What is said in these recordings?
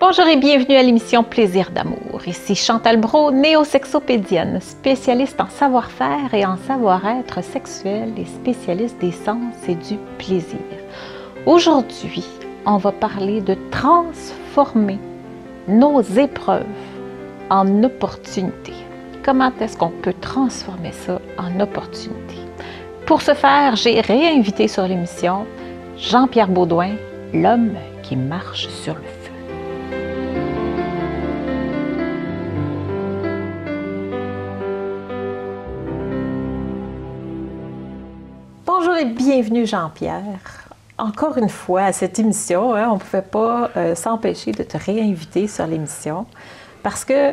Bonjour et bienvenue à l'émission Plaisir d'amour. Ici Chantal Brault, néo-sexopédienne, spécialiste en savoir-faire et en savoir-être sexuel et spécialiste des sens et du plaisir. Aujourd'hui, on va parler de transformer nos épreuves en opportunités. Comment est-ce qu'on peut transformer ça en opportunité? Pour ce faire, j'ai réinvité sur l'émission Jean-Pierre Beaudoin, l'homme qui marche sur le feu. Bonjour et bienvenue Jean-Pierre. Encore une fois à cette émission, on ne pouvait pas s'empêcher de te réinviter sur l'émission parce que,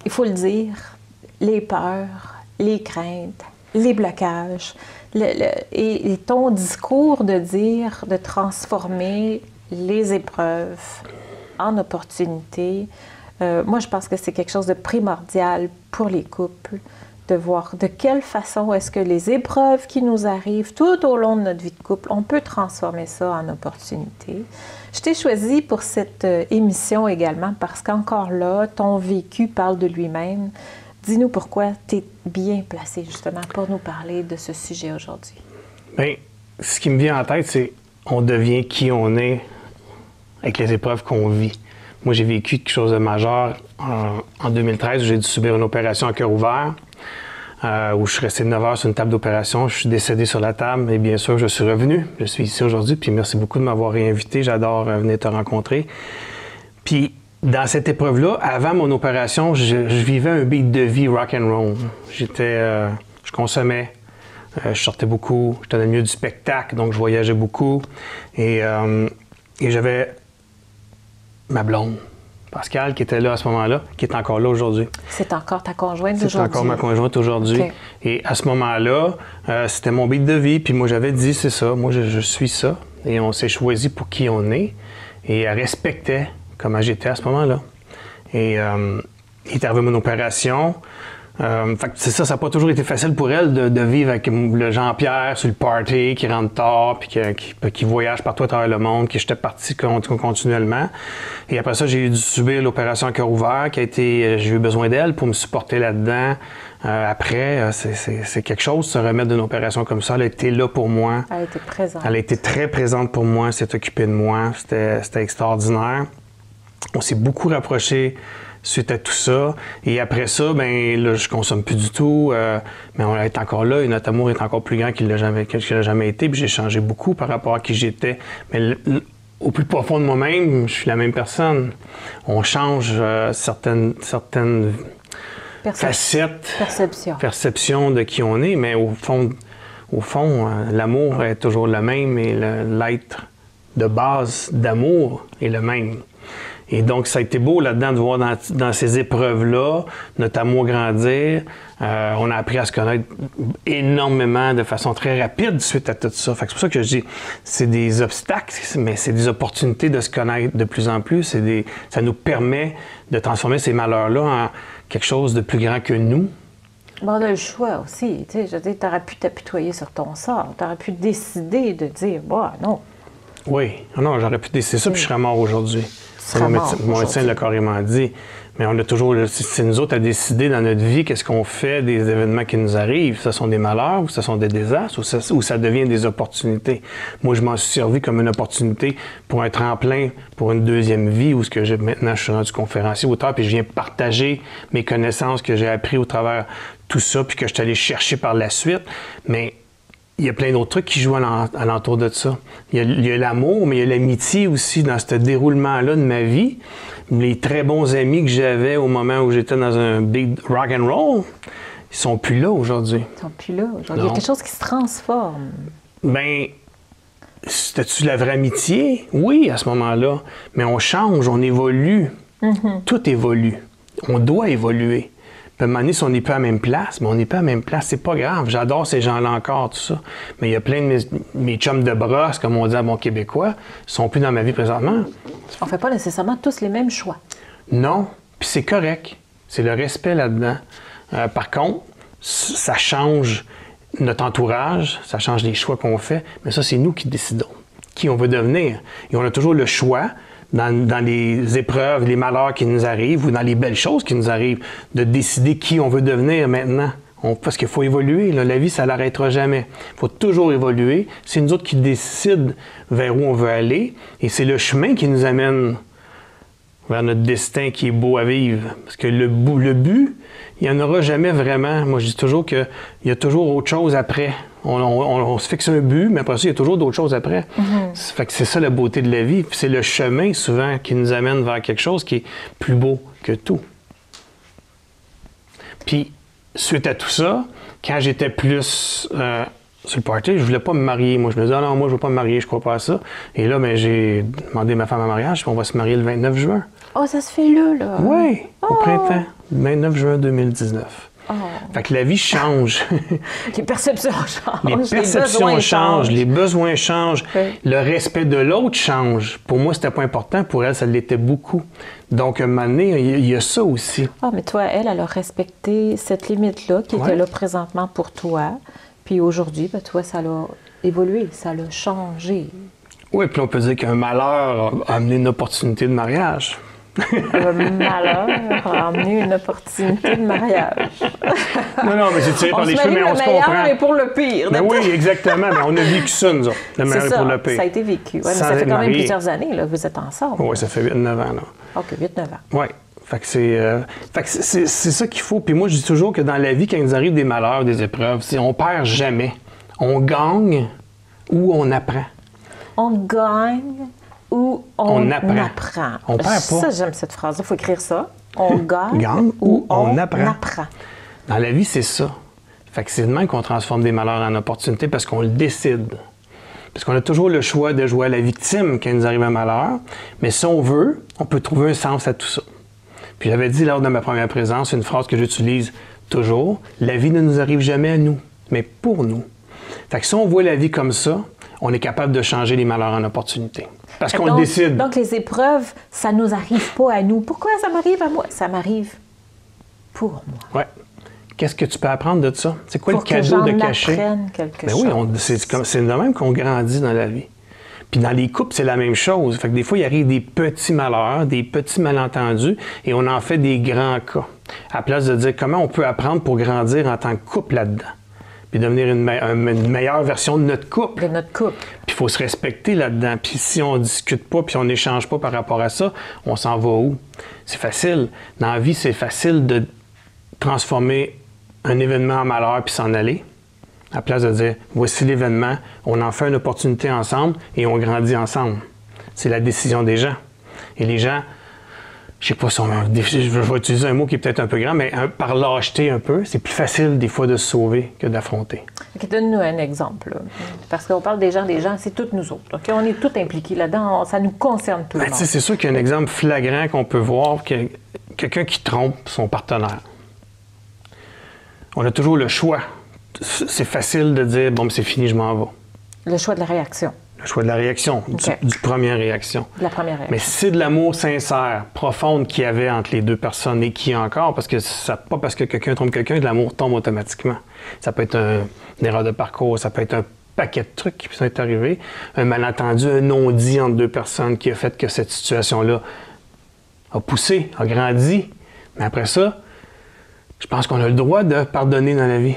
il faut le dire, les peurs, les craintes, les blocages et ton discours de dire de transformer les épreuves en opportunités, moi je pense que c'est quelque chose de primordial pour les couples, de voir de quelle façon est-ce que les épreuves qui nous arrivent tout au long de notre vie de couple, on peut transformer ça en opportunité. Je t'ai choisi pour cette émission également parce qu'encore là, ton vécu parle de lui-même. Dis-nous pourquoi tu es bien placé justement pour nous parler de ce sujet aujourd'hui. Bien, ce qui me vient en tête, c'est on devient qui on est avec les épreuves qu'on vit. Moi, j'ai vécu quelque chose de majeur en 2013 où j'ai dû subir une opération à cœur ouvert. Où je suis resté 9 heures sur une table d'opération. Je suis décédé sur la table et bien sûr, je suis revenu. Je suis ici aujourd'hui, puis merci beaucoup de m'avoir réinvité. J'adore venir te rencontrer. Puis, dans cette épreuve-là, avant mon opération, je vivais un beat de vie rock and roll. Je consommais, je sortais beaucoup, j'étais dans le milieu du spectacle, donc je voyageais beaucoup. Et j'avais ma blonde, Pascal, qui était là à ce moment-là, qui est encore là aujourd'hui. C'est encore ta conjointe aujourd'hui? C'est encore ma conjointe aujourd'hui. Okay. Et à ce moment-là, c'était mon beat de vie. Puis moi, j'avais dit, c'est ça, moi, je suis ça. Et on s'est choisi pour qui on est. Et elle respectait comment j'étais à ce moment-là. Et il est arrivé mon opération. Fait que c'est ça, ça n'a pas toujours été facile pour elle de vivre avec le Jean-Pierre sur le party, qui rentre tard, puis qui voyage partout à travers le monde, qui j'étais parti continuellement. Et après ça, j'ai dû subir l'opération à cœur ouvert, j'ai eu besoin d'elle pour me supporter là-dedans. Après, c'est quelque chose, se remettre d'une opération comme ça. Elle a été là pour moi. Elle a été présente. Elle a été très présente pour moi, elle s'est occupée de moi. C'était extraordinaire. On s'est beaucoup rapprochés suite à tout ça. Et après ça, ben là, je consomme plus du tout. Mais on est encore là et notre amour est encore plus grand qu'il l'a jamais été. Puis j'ai changé beaucoup par rapport à qui j'étais. Mais au plus profond de moi-même, je suis la même personne. On change certaines facettes, perception de qui on est, mais au fond, l'amour est toujours le même et l'être de base d'amour est le même. Et donc, ça a été beau là-dedans de voir dans ces épreuves-là notre amour grandir. On a appris à se connaître énormément de façon très rapide suite à tout ça. Fait que c'est pour ça que je dis, c'est des obstacles, mais c'est des opportunités de se connaître de plus en plus. Ça nous permet de transformer ces malheurs-là en quelque chose de plus grand que nous. Bon, on a le choix aussi. Tu sais, je veux dire, tu aurais pu t'apitoyer sur ton sort. Tu aurais pu décider de dire, bah non. Oui, non, j'aurais pu décider ça, puis je serais mort aujourd'hui. Mon médecin l'a carrément dit. Mais on a toujours, c'est nous autres à décider dans notre vie qu'est-ce qu'on fait des événements qui nous arrivent. Ce sont des malheurs, ou ce sont des désastres, ou ça devient des opportunités. Moi, je m'en suis servi comme une opportunité pour un tremplin, pour une deuxième vie, où maintenant je suis rendu conférencier, auteur, puis je viens partager mes connaissances que j'ai apprises au travers tout ça, puis que je suis allé chercher par la suite. Mais il y a plein d'autres trucs qui jouent alentour de ça. Il y a l'amour, mais il y a l'amitié aussi dans ce déroulement-là de ma vie. Les très bons amis que j'avais au moment où j'étais dans un big rock and roll, ils sont plus là aujourd'hui. Ils sont plus là aujourd'hui. Il y a quelque chose qui se transforme. Bien, c'était-tu la vraie amitié? Oui, à ce moment-là. Mais on change, on évolue. Mm-hmm. Tout évolue. On doit évoluer. Puis à un moment donné, si on n'est pas à la même place, mais on n'est pas à la même place, c'est pas grave. J'adore ces gens-là encore, tout ça. Mais il y a plein de mes chums de brosse, comme on dit à bon québécois, ils sont plus dans ma vie présentement. On fait pas nécessairement tous les mêmes choix. Non, puis c'est correct. C'est le respect là-dedans. Par contre, ça change notre entourage, ça change les choix qu'on fait, mais ça, c'est nous qui décidons qui on veut devenir. Et on a toujours le choix dans les épreuves, les malheurs qui nous arrivent ou dans les belles choses qui nous arrivent, de décider qui on veut devenir maintenant. Parce qu'il faut évoluer. Là. La vie, ça ne l'arrêtera jamais. Il faut toujours évoluer. C'est nous autres qui décident vers où on veut aller. Et c'est le chemin qui nous amène vers notre destin qui est beau à vivre. Parce que le but, il n'y en aura jamais vraiment. Moi, je dis toujours qu'il y a toujours autre chose après. On se fixe un but, mais après ça, il y a toujours d'autres choses après. Ça fait que c'est ça la beauté de la vie. Puis c'est le chemin, souvent, qui nous amène vers quelque chose qui est plus beau que tout. Puis, suite à tout ça, quand j'étais plus sur le party, je voulais pas me marier. Moi, je me disais, non, moi, je veux pas me marier, je crois pas à ça. Et là, ben, j'ai demandé à ma femme en mariage, puis on va se marier le 29 juin. Oh, ça se fait là? Oui, au printemps, le 29 juin 2019. Oh. Fait que la vie change. Les perceptions changent. Les perceptions changent, les besoins changent, le respect de l'autre change. Pour moi, c'était pas important. Pour elle, ça l'était beaucoup. Donc, à un moment donné, il y a ça aussi. Ah, mais toi, elle a respecté cette limite-là qui était là présentement pour toi. Puis aujourd'hui, ben, toi, ça l'a évolué, ça l'a changé. Oui, puis on peut dire qu'un malheur a amené une opportunité de mariage. Un malheur a amené une opportunité de mariage. Non, mais c'est tiré par les cheveux, mais on se comprend. Le meilleur et pour le pire. Ben oui, exactement. Mais on a vécu ça, nous autres. Le meilleur et pour le pire. Ça a été vécu. Ouais, mais ça fait quand même plusieurs années, là, vous êtes ensemble. Oui, ça fait 8-9 ans. Là. OK, 8-9 ans. Oui. Fait que c'est ça qu'il faut. Puis moi, je dis toujours que dans la vie, quand il nous arrive des malheurs, des épreuves, on perd jamais. On gagne ou on apprend. On gagne ou on apprend. On perd pas. Ça, j'aime cette phrase-là. Il faut écrire ça. On gagne ou on apprend. apprend. Dans la vie, c'est ça. Fait que c'est de même qu'on transforme des malheurs en opportunités parce qu'on le décide. Parce qu'on a toujours le choix de jouer à la victime quand il nous arrive un malheur. Mais si on veut, on peut trouver un sens à tout ça. Puis j'avais dit lors de ma première présence une phrase que j'utilise toujours. La vie ne nous arrive jamais à nous, mais pour nous. Fait que si on voit la vie comme ça, on est capable de changer les malheurs en opportunités. Parce qu'on le décide. Donc, les épreuves, ça ne nous arrive pas à nous. Pourquoi ça m'arrive à moi? Ça m'arrive pour moi. Oui. Qu'est-ce que tu peux apprendre de ça? C'est quoi le cadeau de cacher? Quelque chose. Oui, c'est de même qu'on grandit dans la vie. Puis dans les couples, c'est la même chose. Fait que des fois, il arrive des petits malheurs, des petits malentendus, et on en fait des grands cas. À la place de dire comment on peut apprendre pour grandir en tant que couple là-dedans. Puis devenir une meilleure version de notre couple. De notre couple. Puis il faut se respecter là-dedans. Puis si on ne discute pas, puis on n'échange pas par rapport à ça, on s'en va où? C'est facile. Dans la vie, c'est facile de transformer un événement en malheur puis s'en aller. À la place de dire, voici l'événement, on en fait une opportunité ensemble et on grandit ensemble. C'est la décision des gens. Et les gens, je sais pas si je vais utiliser un mot qui est peut-être un peu grand, mais par lâcheté un peu, c'est plus facile des fois de se sauver que d'affronter. Okay, donne-nous un exemple. Là. Parce qu'on parle des gens, c'est toutes nous autres. Okay? On est tous impliqués là-dedans, ça nous concerne tout le monde. C'est sûr qu'il y a un exemple flagrant qu'on peut voir, quelqu'un qui trompe son partenaire. On a toujours le choix. C'est facile de dire, bon, c'est fini, je m'en vais. Le choix de la réaction. Le choix de la réaction, du première réaction. De la première réaction. Mais si c'est de l'amour sincère, profonde qu'il y avait entre les deux personnes et qui encore, parce que ça pas parce que quelqu'un trompe quelqu'un que l'amour tombe automatiquement. Ça peut être une erreur de parcours, ça peut être un paquet de trucs qui sont arrivés, un malentendu, un non-dit entre deux personnes qui a fait que cette situation-là a poussé, a grandi. Mais après ça, je pense qu'on a le droit de pardonner dans la vie.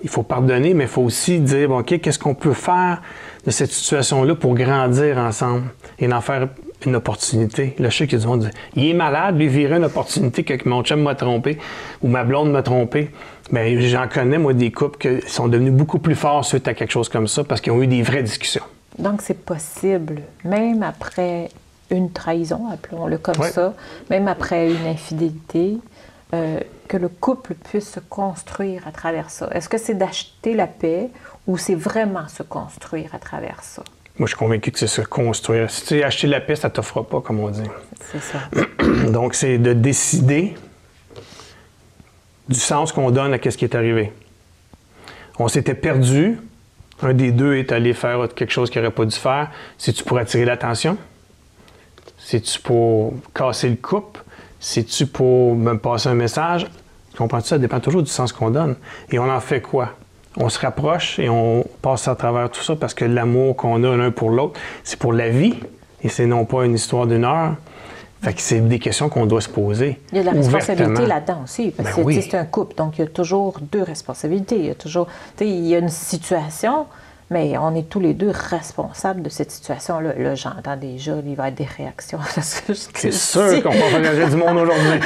Il faut pardonner, mais il faut aussi dire, bon, OK, qu'est-ce qu'on peut faire de cette situation-là pour grandir ensemble et en faire une opportunité. Là, je sais qu'il y a du monde qui dit, il est malade, lui, virer une opportunité que mon chum m'a trompé ou ma blonde m'a trompé. Bien, j'en connais, moi, des couples qui sont devenus beaucoup plus forts suite à quelque chose comme ça parce qu'ils ont eu des vraies discussions. Donc, c'est possible, même après une trahison, appelons-le comme ça, même après une infidélité, que le couple puisse se construire à travers ça. Est-ce que c'est d'acheter la paix ou c'est vraiment se construire à travers ça? Moi, je suis convaincu que c'est se construire. Si tu sais, acheter la paix, ça ne t'offre pas, comme on dit. C'est ça. Donc, c'est de décider du sens qu'on donne à ce qui est arrivé. On s'était perdu. Un des deux est allé faire quelque chose qu'il n'aurait pas dû faire. C'est-tu pour attirer l'attention? C'est-tu pour casser le couple? C'est-tu pour me passer un message? Comprends-tu? Ça dépend toujours du sens qu'on donne. Et on en fait quoi? On se rapproche et on passe à travers tout ça parce que l'amour qu'on a l'un pour l'autre, c'est pour la vie et c'est non pas une histoire d'une heure. Fait que c'est des questions qu'on doit se poser. Il y a de la responsabilité là-dedans aussi, parce que oui. c'est un couple, donc il y a toujours deux responsabilités. Il y a toujours, il y a une situation, mais on est tous les deux responsables de cette situation-là. Là, j'entends déjà, il va y avoir des réactions. C'est sûr qu'on va réagir du monde aujourd'hui.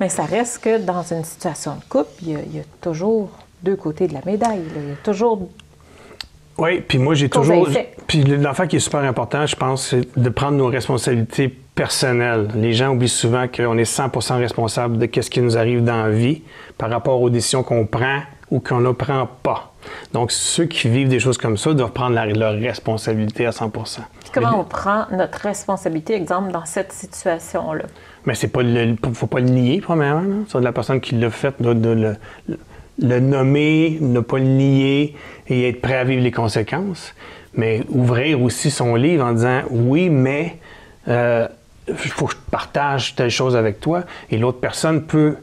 Mais ça reste que dans une situation de couple, il y a toujours deux côtés de la médaille. Là. Il y a toujours... Oui, puis moi, j'ai toujours... Puis l'affaire qui est super important, je pense, c'est de prendre nos responsabilités personnelles. Les gens oublient souvent qu'on est 100% responsable de ce qui nous arrive dans la vie par rapport aux décisions qu'on prend ou qu'on ne prend pas. Donc, ceux qui vivent des choses comme ça doivent prendre leur responsabilité à 100%. Puis comment on prend notre responsabilité, exemple, dans cette situation-là? Mais c'est pas faut pas le nier, premièrement. C'est de la personne qui l'a fait, de le nommer, ne pas le nier et être prêt à vivre les conséquences. Mais ouvrir aussi son livre en disant « Oui, mais il faut que je partage telle chose avec toi. » Et l'autre personne peut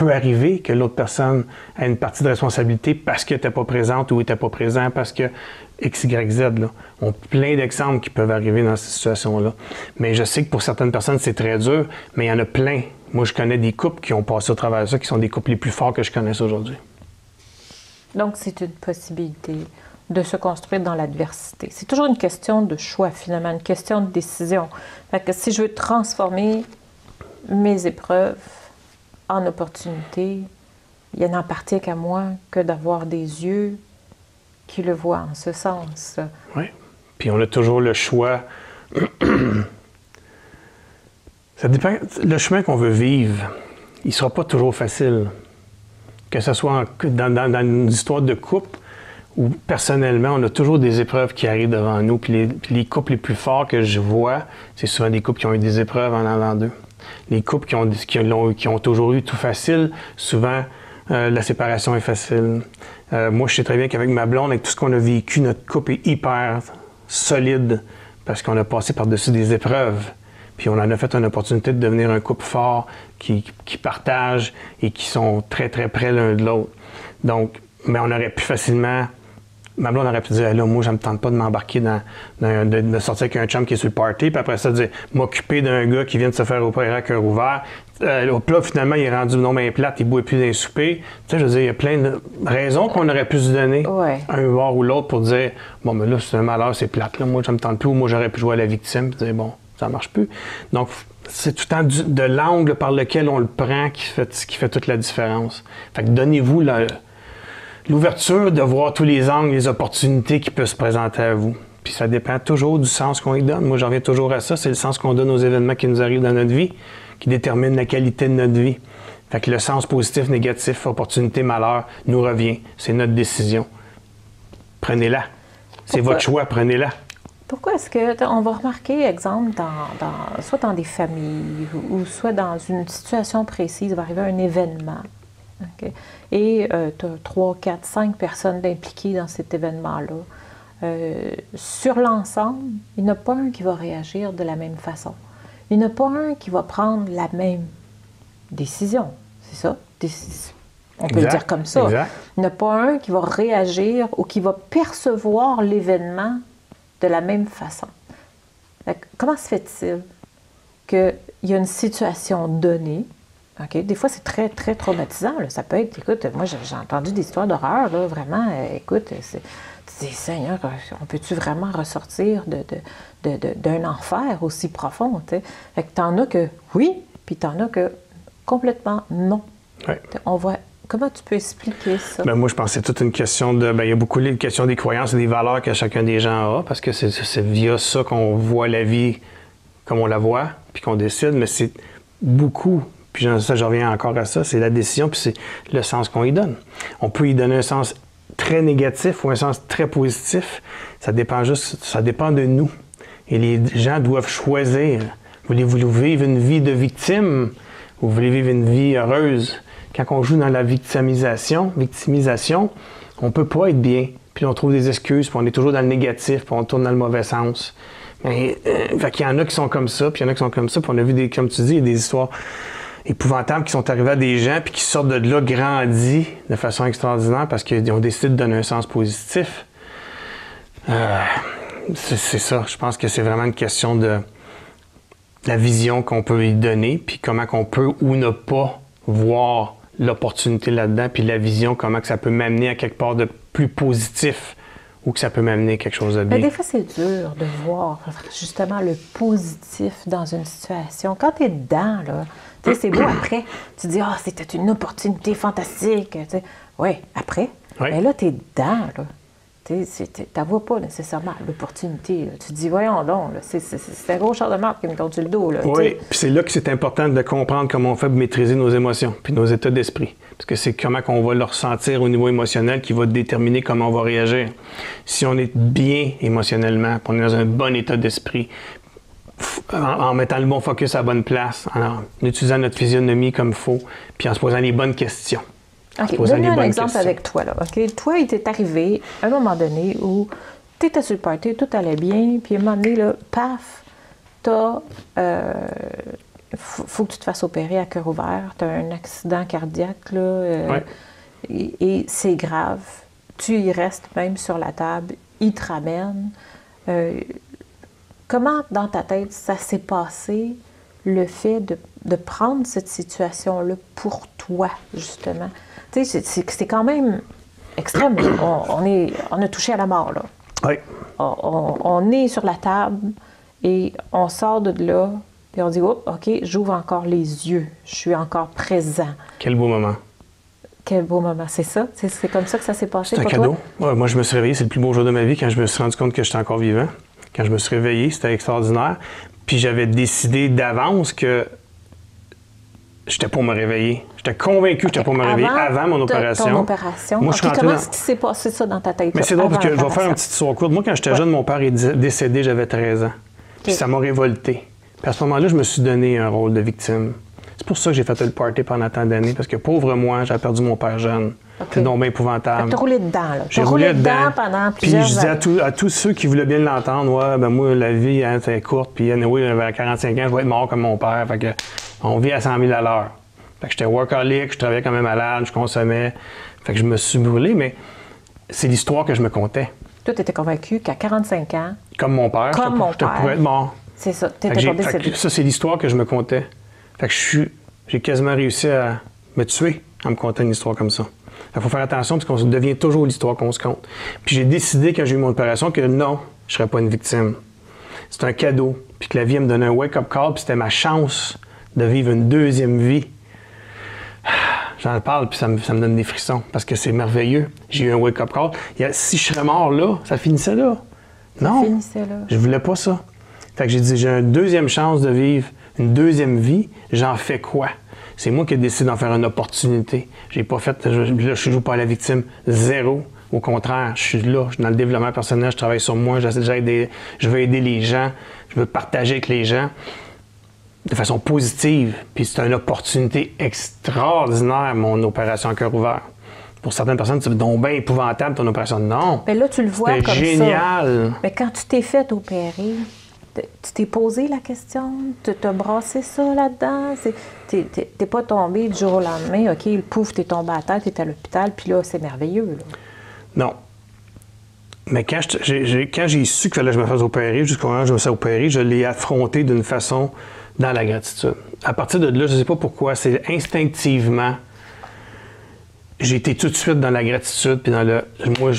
arriver que l'autre personne a une partie de responsabilité parce qu'elle n'était pas présente ou n'était pas présent, parce que X, Y, Z. Là. On a plein d'exemples qui peuvent arriver dans cette situation-là. Mais je sais que pour certaines personnes, c'est très dur, mais il y en a plein. Moi, je connais des couples qui ont passé au travers de ça, qui sont des couples les plus forts que je connaisse aujourd'hui. Donc, c'est une possibilité de se construire dans l'adversité. C'est toujours une question de choix, finalement, une question de décision. Fait que si je veux transformer mes épreuves en opportunité, il n'appartient qu'à moi que d'avoir des yeux qui le voient en ce sens. Oui. Puis on a toujours le choix. Ça dépend. Le chemin qu'on veut vivre, il ne sera pas toujours facile. Que ce soit dans une histoire de couple ou personnellement, on a toujours des épreuves qui arrivent devant nous. Puis les couples les plus forts que je vois, c'est souvent des couples qui ont eu des épreuves en avant d'eux. Les couples qui ont toujours eu tout facile, souvent, la séparation est facile. Moi, je sais très bien qu'avec ma blonde, avec tout ce qu'on a vécu, notre couple est hyper solide parce qu'on a passé par-dessus des épreuves. Puis on en a fait une opportunité de devenir un couple fort qui partage et qui sont très, très près l'un de l'autre. Donc, mais on aurait pu facilement... Ma blonde aurait pu dire, là, moi, je ne me tente pas de m'embarquer de sortir avec un chum qui est sur le party, puis après ça, de m'occuper d'un gars qui vient de se faire opérer à cœur ouvert. Là, finalement, il est rendu non bien plate, il ne boit plus d'un souper. Tu sais, je veux dire, il y a plein de raisons qu'on aurait pu se donner, un bord ou l'autre, pour dire, bon, mais là, c'est un malheur, c'est plate, là, moi, je ne me tente plus, ou moi, j'aurais pu jouer à la victime, puis dire, bon, ça ne marche plus. Donc, c'est tout le temps de l'angle par lequel on le prend qui fait toute la différence. Fait que donnez-vous l'ouverture de voir tous les angles, les opportunités qui peuvent se présenter à vous. Puis ça dépend toujours du sens qu'on y donne. Moi, j'en reviens toujours à ça. C'est le sens qu'on donne aux événements qui nous arrivent dans notre vie qui détermine la qualité de notre vie. Fait que le sens positif, négatif, opportunité, malheur nous revient. C'est notre décision. Prenez-la. C'est votre choix, prenez-la. Pourquoi est-ce que on va remarquer, exemple, soit dans des familles ou soit dans une situation précise, il va arriver un événement. Okay. Et tu as 3, 4, 5 personnes impliquées dans cet événement-là. Sur l'ensemble, il n'y en a pas un qui va réagir de la même façon. Il n'y en a pas un qui va prendre la même décision. C'est ça? On peut le dire comme ça. Exact. Il n'y en a pas un qui va réagir ou qui va percevoir l'événement de la même façon. Comment se fait-il qu'il y a une situation donnée? Okay. Des fois, c'est très, très traumatisant. Là. Ça peut être, écoute, moi, j'ai entendu des histoires d'horreur, là, vraiment, écoute, Seigneur, on peut-tu vraiment ressortir d'un enfer aussi profond? T'sais? Fait que t'en as que oui, puis t'en as que complètement non. Ouais. Comment tu peux expliquer ça? Bien, moi, je pense que c'est toute une question de... Bien, il y a beaucoup de questions des croyances et des valeurs que chacun des gens a, parce que c'est via ça qu'on voit la vie comme on la voit, puis qu'on décide, mais c'est beaucoup... Puis ça, je reviens encore à ça, c'est la décision, puis c'est le sens qu'on y donne. On peut y donner un sens très négatif ou un sens très positif. Ça dépend de nous. Et les gens doivent choisir. Voulez-vous vivre une vie de victime ou voulez-vous vivre une vie heureuse? Quand on joue dans la victimisation, on ne peut pas être bien. Puis on trouve des excuses, puis on est toujours dans le négatif, puis on tourne dans le mauvais sens. Mais, fait qu'il y en a qui sont comme ça, puis il y en a qui sont comme ça, puis on a vu, comme tu dis, il y a des histoires épouvantables qui sont arrivées à des gens puis qui sortent de là grandis de façon extraordinaire parce qu'ils ont décidé de donner un sens positif. C'est ça. Je pense que c'est vraiment une question de la vision qu'on peut y donner, puis comment qu'on peut ou ne pas voir l'opportunité là-dedans, puis la vision, comment que ça peut m'amener à quelque part de plus positif ou que ça peut m'amener à quelque chose de bien. Mais des fois, c'est dur de voir justement le positif dans une situation. Quand tu es dedans, là, tu sais, c'est beau après. Tu dis, ah, c'était une opportunité fantastique. Oui, après. Oui. Mais là, tu es dedans, là. Tu n'en vois pas nécessairement l'opportunité. Là. Tu te dis, voyons donc, c'est un gros char de marque qui me tombe sur le dos. Là, oui, puis c'est là que c'est important de comprendre comment on fait pour maîtriser nos émotions puis nos états d'esprit. Parce que c'est comment on va le ressentir au niveau émotionnel qui va déterminer comment on va réagir. Si on est bien émotionnellement, puis on est dans un bon état d'esprit, en mettant le bon focus à la bonne place, en utilisant notre physionomie comme il faut, puis en se posant les bonnes questions. OK, donne-moi un exemple avec toi. Là, OK? Toi, il t'est arrivé à un moment donné où tu étais sur le party, tout allait bien, puis à un moment donné, là, paf, faut que tu te fasses opérer à cœur ouvert, tu as un accident cardiaque, là, et c'est grave. Tu y restes même sur la table, il te ramène. Comment, dans ta tête, ça s'est passé, le fait de prendre cette situation-là pour toi, justement? Tu sais, c'est quand même extrême. On a touché à la mort, là. Oui. On est sur la table et on sort de là, puis on dit, oh, OK, j'ouvre encore les yeux. Je suis encore présent. Quel beau moment. Quel beau moment, c'est ça? C'est comme ça que ça s'est passé pour toi? C'est un cadeau. Ouais, moi, je me suis réveillé, c'est le plus beau jour de ma vie quand je me suis rendu compte que j'étais encore vivant. Quand je me suis réveillé, c'était extraordinaire. Puis j'avais décidé d'avance que j'étais pour me réveiller. J'étais convaincu que j'étais pour me réveiller avant mon opération. Ton opération. Moi, comment est-ce qu'il s'est passé ça dans ta tête? Mais c'est drôle parce que je vais faire une petite histoire courte. Moi, quand j'étais jeune, mon père est décédé, j'avais 13 ans. Puis ça m'a révolté. Puis à ce moment-là, je me suis donné un rôle de victime. C'est pour ça que j'ai fait le party pendant tant d'années, parce que pauvre moi, j'ai perdu mon père jeune. C'est donc bien épouvantable. Tu as roulé dedans, là. J'ai roulé dedans pendant plusieurs années. Puis je disais à tous ceux qui voulaient bien l'entendre, ouais, ben moi, la vie, hein, c'est courte, puis anyway, à 45 ans, je vais être mort comme mon père. Fait que on vit à 100 000 à l'heure. Fait que j'étais workaholic, je travaillais comme un malade, je consommais. Fait que je me suis brûlé, mais c'est l'histoire que je me contais. Toi, tu étais convaincu qu'à 45 ans... Comme mon père, je pourrais être mort. C'est ça, tu étais pas décédé. Ça, c'est l'histoire que je me contais. Fait que j'ai quasiment réussi à me tuer en me contant une histoire comme ça. Il faut faire attention parce qu'on devient toujours l'histoire qu'on se compte. Puis j'ai décidé quand j'ai eu mon opération que non, je ne serais pas une victime. C'est un cadeau. Puis que la vie elle me donnait un wake-up call, puis c'était ma chance de vivre une deuxième vie. J'en parle, puis ça me donne des frissons parce que c'est merveilleux. J'ai eu un wake-up call. Si je serais mort là, ça finissait là. Non, je voulais pas ça. Fait que j'ai dit, j'ai une deuxième chance de vivre une deuxième vie. J'en fais quoi? C'est moi qui ai décidé d'en faire une opportunité. J'ai pas fait, là, je joue pas à la victime. Zéro. Au contraire, je suis là, je suis dans le développement personnel, je travaille sur moi, je veux aider les gens, je veux partager avec les gens de façon positive. Puis c'est une opportunité extraordinaire, mon opération à cœur ouvert. Pour certaines personnes, c'est donc bien épouvantable ton opération. Non. Mais là, tu le vois comme génial. Ça. Mais quand tu t'es fait opérer, tu t'es posé la question? Tu t'as brassé ça là-dedans? T'es pas tombé du jour au lendemain, OK, le pouf, t'es tombé à terre, t'es à l'hôpital, puis là, c'est merveilleux. Là. Non. Mais quand j'ai su qu'il fallait que je me fasse opérer, jusqu'au moment où je me suis opéré, je l'ai affronté d'une façon dans la gratitude. À partir de là, je ne sais pas pourquoi, c'est instinctivement, j'ai été tout de suite dans la gratitude, puis dans le... Moi,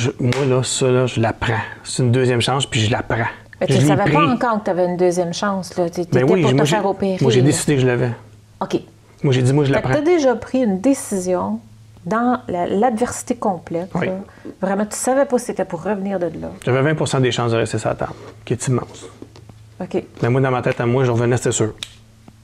là, ça, là, je la prends. C'est une deuxième chance, puis je la prends. Mais tu ne savais pas encore que tu avais une deuxième chance, là. Tu étais pour te faire opérer. Moi, j'ai décidé que je l'avais. OK. Moi, j'ai dit, moi, je la prends. Tu as déjà pris une décision dans l'adversité complète. Oui. Là. Vraiment, tu ne savais pas si c'était pour revenir de là. J'avais 20 des chances de rester sur la table, qui est immense. OK. Mais moi, dans ma tête, à moi, je revenais, c'était sûr.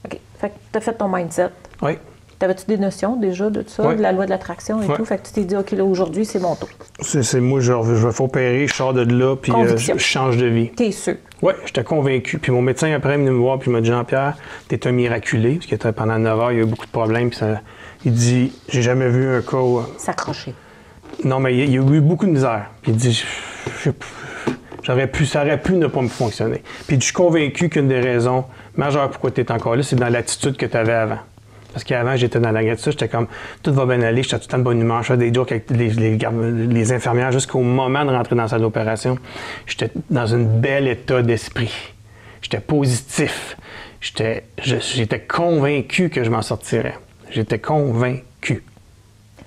OK. Fait que tu as fait ton mindset. Oui. T'avais-tu des notions déjà de tout ça, de la loi de l'attraction et tout? Fait que tu t'es dit, OK, là, aujourd'hui, c'est mon tour. C'est moi, je vais opérer, je sors de là, puis je change de vie. T'es sûr? Oui, j'étais convaincu. Puis mon médecin, après, il est venu me voir, puis il m'a dit, Jean-Pierre, t'es un miraculé. Parce que pendant 9 heures, il y a eu beaucoup de problèmes. Puis il dit, j'ai jamais vu un cas où... S'accrocher. Non, mais il y a eu beaucoup de misère. Puis il dit, ça aurait pu ne pas me fonctionner. Puis je suis convaincu qu'une des raisons majeures pourquoi tu es encore là, c'est dans l'attitude que tu avais avant. Parce qu'avant, j'étais dans la gratitude, j'étais comme, tout va bien aller, j'étais tout le temps de bonne humeur, je faisais des jokes avec les infirmières jusqu'au moment de rentrer dans la salle d'opération. J'étais dans un bel état d'esprit. J'étais positif. J'étais convaincu que je m'en sortirais. J'étais convaincu.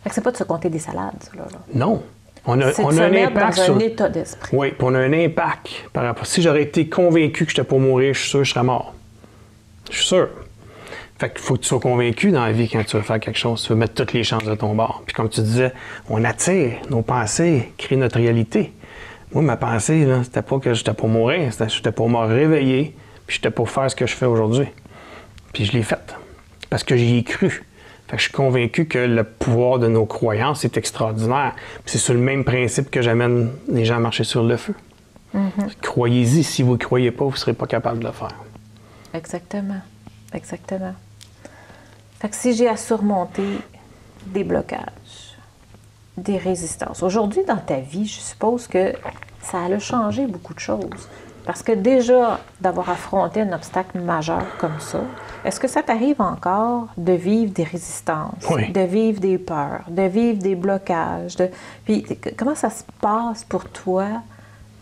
C'est pas de se compter des salades, ça, là. Non. On a C'est de se un mettre impact dans sur... un état d'esprit. Oui, puis on a un impact par rapport... Si j'aurais été convaincu que j'étais pour mourir, je suis sûr que je serais mort. Je suis sûr. Fait qu'il faut que tu sois convaincu dans la vie quand tu veux faire quelque chose. Tu veux mettre toutes les chances de ton bord. Puis comme tu disais, on attire. Nos pensées créent notre réalité. Moi, ma pensée, là, c'était pas que j'étais pour mourir. J'étais pour me réveiller. Puis j'étais pour faire ce que je fais aujourd'hui. Puis je l'ai fait. Parce que j'y ai cru. Fait que je suis convaincu que le pouvoir de nos croyances est extraordinaire. Puis c'est sur le même principe que j'amène les gens à marcher sur le feu. Croyez-y. Si vous ne croyez pas, vous ne serez pas capable de le faire. Exactement. Exactement. Fait que si j'ai à surmonter des blocages, des résistances. Aujourd'hui, dans ta vie, je suppose que ça a changé beaucoup de choses. Parce que déjà, d'avoir affronté un obstacle majeur comme ça, est-ce que ça t'arrive encore de vivre des résistances, Oui. de vivre des peurs, de vivre des blocages? Puis comment ça se passe pour toi,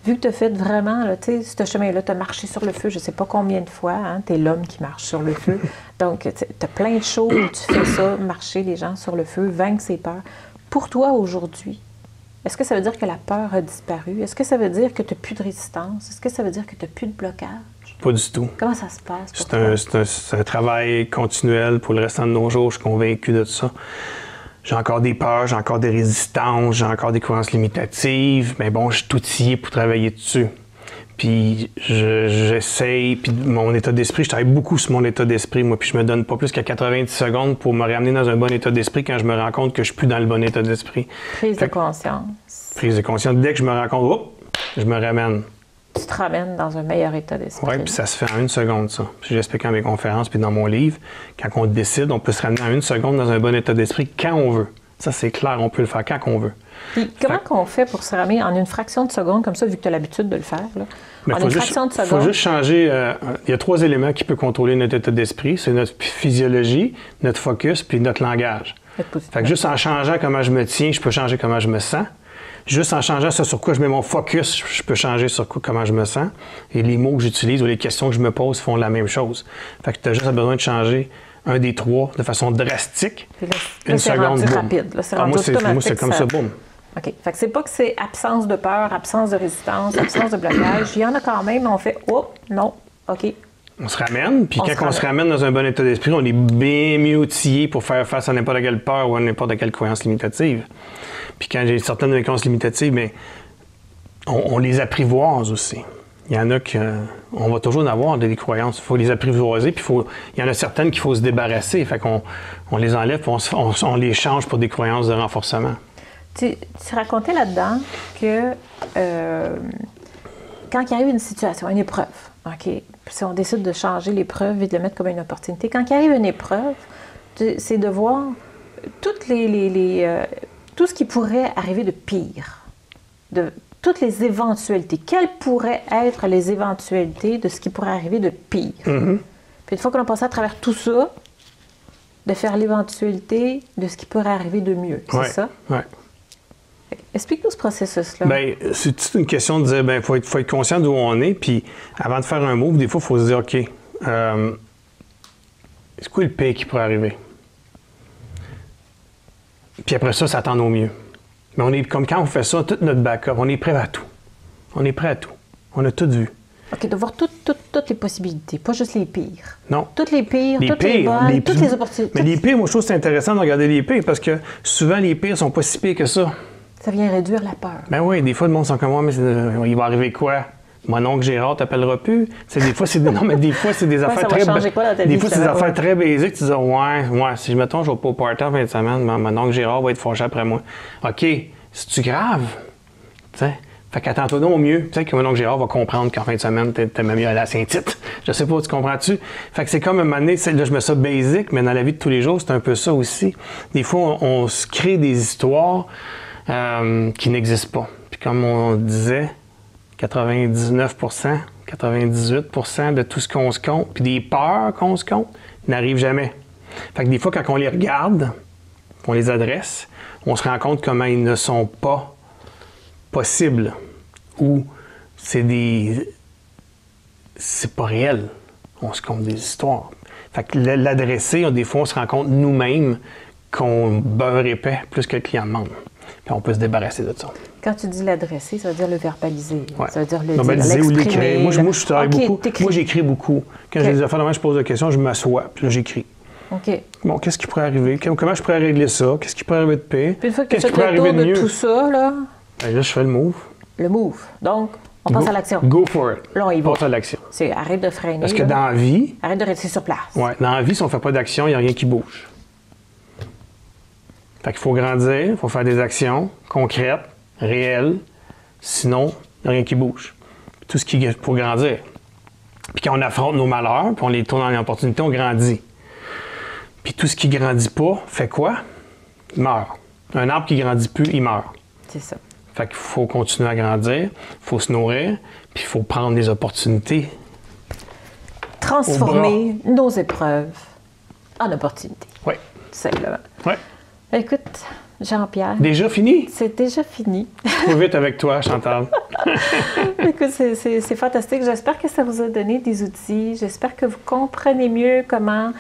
vu que tu as fait vraiment, là, tu sais, ce chemin-là, tu as marché sur le feu, je ne sais pas combien de fois, hein, tu es l'homme qui marche sur le feu. Donc, tu as plein de choses où tu fais ça, marcher les gens sur le feu, vaincre ses peurs. Pour toi, aujourd'hui, est-ce que ça veut dire que la peur a disparu? Est-ce que ça veut dire que tu n'as plus de résistance? Est-ce que ça veut dire que tu n'as plus de blocage? Pas du tout. Comment ça se passe pour toi? C'est un travail continuel pour le restant de nos jours. Je suis convaincu de ça. J'ai encore des peurs, j'ai encore des résistances, j'ai encore des croyances limitatives. Mais bon, je suis outillé pour travailler dessus. Puis j'essaye, puis mon état d'esprit, je travaille beaucoup sur mon état d'esprit, moi, puis je me donne pas plus qu'à 90 secondes pour me ramener dans un bon état d'esprit quand je me rends compte que je suis plus dans le bon état d'esprit. Prise de conscience. Prise de conscience. Dès que je me rends compte, hop, je me ramène. Tu te ramènes dans un meilleur état d'esprit. Oui, puis ça se fait en 1 seconde, ça. Puis j'explique dans mes conférences, puis dans mon livre, quand on décide, on peut se ramener en 1 seconde dans un bon état d'esprit quand on veut. Ça, c'est clair, on peut le faire quand on veut. Puis comment qu'on fait pour se ramener en une fraction de seconde, comme ça, vu que tu as l'habitude de le faire, là? Mais en une fraction de Il faut seconde. juste changer. Il y a 3 éléments qui peuvent contrôler notre état d'esprit. C'est notre physiologie, notre focus, puis notre langage. Fait que juste en changeant comment je me tiens, je peux changer comment je me sens. Juste en changeant ça sur quoi je mets mon focus, je peux changer sur comment je me sens. Et les mots que j'utilise ou les questions que je me pose font la même chose. Fait que tu as juste besoin de changer un des 3 de façon drastique. Puis là, une seconde, boum. rapide. Là, c'est rendu Moi, automatique, c'est comme ça, boum. OK. Fait que c'est pas que c'est absence de peur, absence de résistance, absence de blocage. Il y en a quand même, on fait « Oh, non, OK ». On se ramène, puis quand on se ramène dans un bon état d'esprit, on est bien mieux outillé pour faire face à n'importe quelle peur ou à n'importe quelle croyance limitative. Puis quand j'ai certaines de mes croyances limitatives, mais on les apprivoise aussi. Il y en a on va toujours en avoir des croyances. Il faut les apprivoiser, puis il y en a certaines qu'il faut se débarrasser. Fait qu'on les enlève, puis on les change pour des croyances de renforcement. Tu racontais là-dedans que quand il arrive une situation, une épreuve, OK, si on décide de changer l'épreuve et de le mettre comme une opportunité, quand il arrive une épreuve, c'est de voir tout ce qui pourrait arriver de pire, toutes les éventualités. Quelles pourraient être les éventualités de ce qui pourrait arriver de pire? Mm-hmm. Puis une fois qu'on a passé à travers tout ça, de faire l'éventualité de ce qui pourrait arriver de mieux, c'est ça? Oui. Explique-nous ce processus-là. Bien, c'est une question de dire, bien, faut être conscient d'où on est, puis avant de faire un move, des fois, il faut se dire, OK, c'est quoi le pire qui pourrait arriver? Puis après ça, s'attendre au mieux. Mais on est comme quand on fait ça, tout notre backup, on est prêt à tout. On est prêt à tout. On a tout vu. OK, de voir toutes les possibilités, pas juste les pires. Non. Toutes les pires, toutes les bonnes, toutes les opportunités. Mais les pires, moi, je trouve que c'est intéressant de regarder les pires parce que souvent, les pires sont pas si pires que ça. Ça vient réduire la peur. Ben oui, des fois, le monde sont comme moi, mais il va arriver quoi? Mon oncle Gérard t'appellera plus. Des fois, c'est non, mais des fois, c'est des affaires très affaires très basiques. Tu dis ouais, si je mettons, je vais pas au party en fin de semaine, mon oncle Gérard va être fâché après moi. OK, c'est-tu grave? Tu sais? Fait qu'attends-toi donc au mieux. Tu sais que mon oncle Gérard va comprendre qu'en fin de semaine, t'es même mieux aller à Saint-Tite. Je sais pas, tu comprends-tu? Fait que c'est comme un moment donné, là, je mets ça basique, mais dans la vie de tous les jours, c'est un peu ça aussi. Des fois, on se crée des histoires qui n'existent pas. Puis comme on disait, 99 98 de tout ce qu'on se compte, puis des peurs qu'on se compte, n'arrivent jamais. Fait que des fois, quand on les regarde, on les adresse, on se rend compte comment ils ne sont pas possibles ou c'est pas réel. On se compte des histoires. Fait que l'adresser, des fois, on se rend compte nous-mêmes qu'on beurre épais plus que le client demande. Puis on peut se débarrasser de ça. Quand tu dis l'adresser, ça veut dire le verbaliser. Ouais. Ça veut dire le verbaliser ou l'écrire. Moi, je travaille beaucoup. T'écris. Moi, j'écris beaucoup. Quand j'ai des affaires, je pose des questions, je m'assois, puis là, j'écris. OK. Bon, qu'est-ce qui pourrait arriver? Comment je pourrais régler ça? Qu'est-ce qui pourrait arriver de pire? Puis une fois que tu Qu'est-ce as qui pourrait fait le arriver tour de mieux? de tout ça, là... Ben là, je fais le move. Le move. Donc, on passe à l'action. Go for it. Là, on y va. Passe à l'action. C'est arrête de freiner. Parce que dans la vie... Arrête de rester sur place. Ouais, dans la vie, si on ne fait pas d'action, il n'y a rien qui bouge. Fait qu'il faut grandir, il faut faire des actions concrètes, réelles. Sinon, il n'y a rien qui bouge. Tout ce qui est pour grandir. Puis quand on affronte nos malheurs, puis on les tourne en opportunité, on grandit. Puis tout ce qui ne grandit pas, fait quoi? Il meurt. Un arbre qui ne grandit plus, il meurt. C'est ça. Fait qu'il faut continuer à grandir, il faut se nourrir, puis il faut prendre des opportunités. Transformer nos épreuves en opportunités. Oui. Tout simplement. Oui. Écoute, Jean-Pierre. Déjà fini? C'est déjà fini. Trop vite avec toi, Chantal. Écoute, c'est fantastique. J'espère que ça vous a donné des outils. J'espère que vous comprenez mieux comment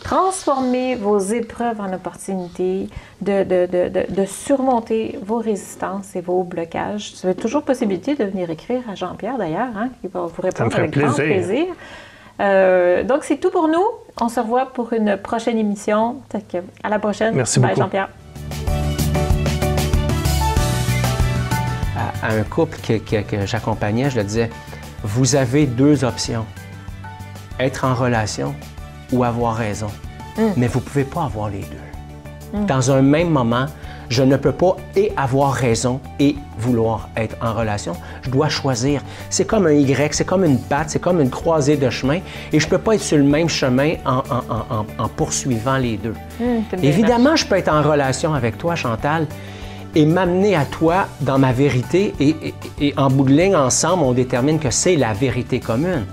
transformer vos épreuves en opportunités, de surmonter vos résistances et vos blocages. Vous avez toujours possibilité de venir écrire à Jean-Pierre, d'ailleurs, hein, qui va vous répondre avec grand plaisir. Donc, c'est tout pour nous. On se revoit pour une prochaine émission. À la prochaine. Merci Bye, beaucoup. Jean-Pierre. À un couple que j'accompagnais, je le disais, vous avez deux options. Être en relation ou avoir raison. Mais vous ne pouvez pas avoir les deux. Dans un même moment, je ne peux pas et avoir raison et vouloir être en relation. Je dois choisir. C'est comme un Y, c'est comme une patte, c'est comme une croisée de chemin et je ne peux pas être sur le même chemin en poursuivant les deux. Évidemment, je peux être en relation avec toi, Chantal, et m'amener à toi dans ma vérité et en bout de ligne, ensemble, on détermine que c'est la vérité commune.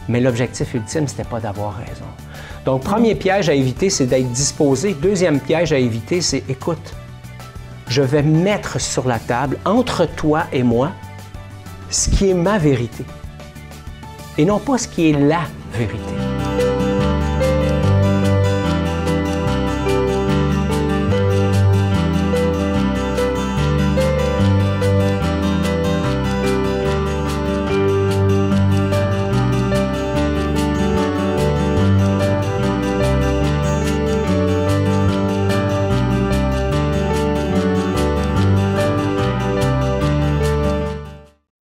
Mais l'objectif ultime, ce n'était pas d'avoir raison. Donc, premier piège à éviter, c'est d'être disposé. Deuxième piège à éviter, c'est écoute, je vais mettre sur la table, entre toi et moi, ce qui est ma vérité. Et non pas ce qui est la vérité.